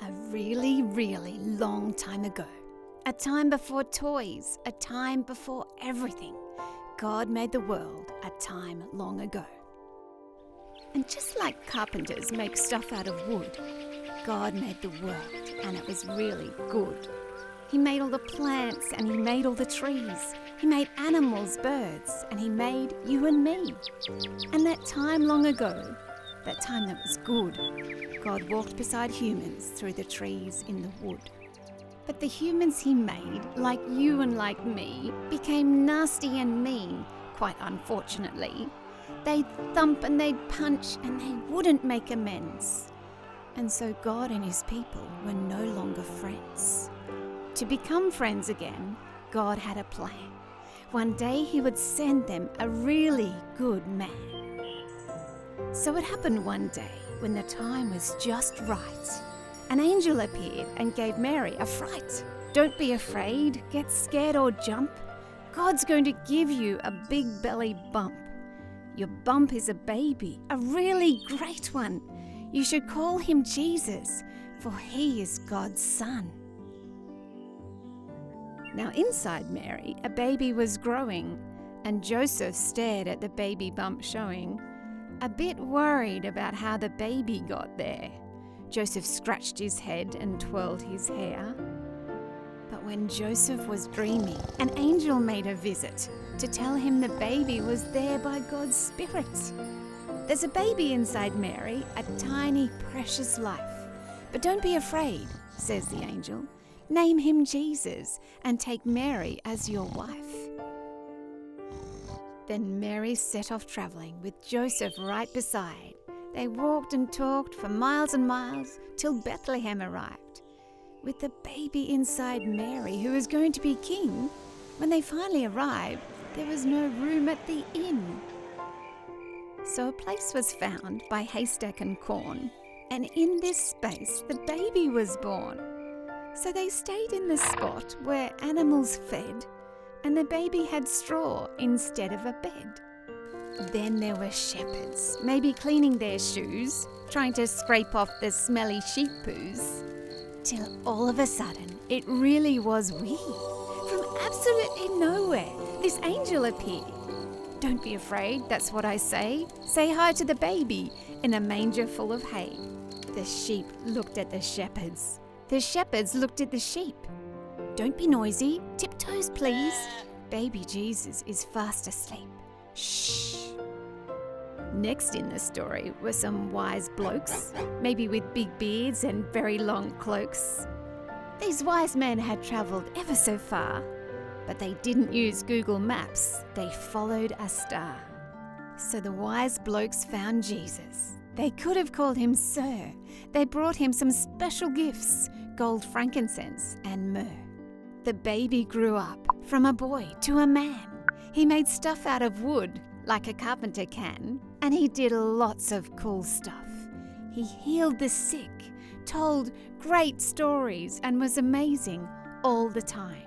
A really, really long time ago, a time before toys, a time before everything, God made the world a time long ago. And just like carpenters make stuff out of wood, God made the world, and it was really good. He made all the plants, and He made all the trees. He made animals, birds, and He made you and me. And that time long ago, that time that was good, God walked beside humans through the trees in the wood. But the humans He made, like you and like me, became nasty and mean, quite unfortunately. They'd thump and they'd punch and they wouldn't make amends. And so God and His people were no longer friends. To become friends again, God had a plan. One day He would send them a really good man. So it happened one day when the time was just right. An angel appeared and gave Mary a fright. Don't be afraid, get scared or jump. God's going to give you a big belly bump. Your bump is a baby, a really great one. You should call Him Jesus, for He is God's Son. Now inside Mary, a baby was growing, and Joseph stared at the baby bump showing, a bit worried about how the baby got there. Joseph scratched his head and twirled his hair. But when Joseph was dreaming, an angel made a visit to tell him the baby was there by God's Spirit. There's a baby inside Mary, a tiny, precious life. But don't be afraid, says the angel. Name him Jesus and take Mary as your wife. Then Mary set off travelling with Joseph right beside. They walked and talked for miles and miles till Bethlehem arrived. With the baby inside Mary, who was going to be king, when they finally arrived, there was no room at the inn. So a place was found by haystack and corn, and in this space the baby was born. So they stayed in the spot where animals fed, and the baby had straw instead of a bed. Then there were shepherds, maybe cleaning their shoes, trying to scrape off the smelly sheep poos, till all of a sudden it really was we. From absolutely nowhere, this angel appeared. Don't be afraid, that's what I say. Say hi to the baby in a manger full of hay. The sheep looked at the shepherds. The shepherds looked at the sheep. Don't be noisy, tiptoes please. Baby Jesus is fast asleep. Shh. Next in the story were some wise blokes, maybe with big beards and very long cloaks. These wise men had travelled ever so far, but they didn't use Google Maps, they followed a star. So the wise blokes found Jesus. They could have called Him Sir. They brought Him some special gifts, gold, frankincense and myrrh. The baby grew up from a boy to a man. He made stuff out of wood, like a carpenter can, and he did lots of cool stuff. He healed the sick, told great stories, and was amazing all the time.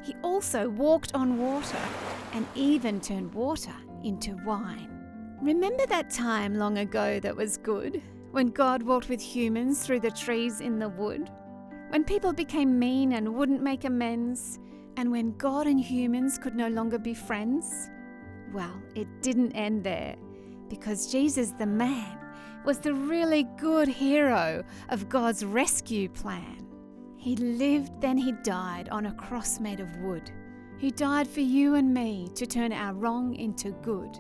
He also walked on water and even turned water into wine. Remember that time long ago that was good, when God walked with humans through the trees in the wood? When people became mean and wouldn't make amends, and when God and humans could no longer be friends? Well, it didn't end there, because Jesus the man was the really good hero of God's rescue plan. He lived, then He died on a cross made of wood. He died for you and me to turn our wrong into good.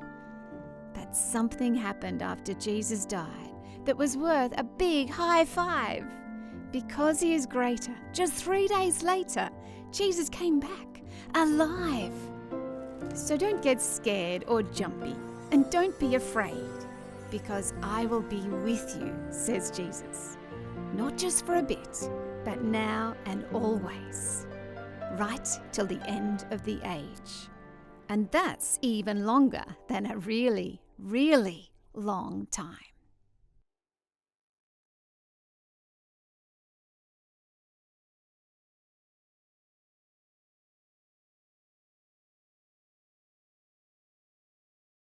But something happened after Jesus died that was worth a big high five. Because He is greater, just 3 days later, Jesus came back, alive. So don't get scared or jumpy, and don't be afraid, because I will be with you, says Jesus. Not just for a bit, but now and always, right till the end of the age. And that's even longer than a really, really long time.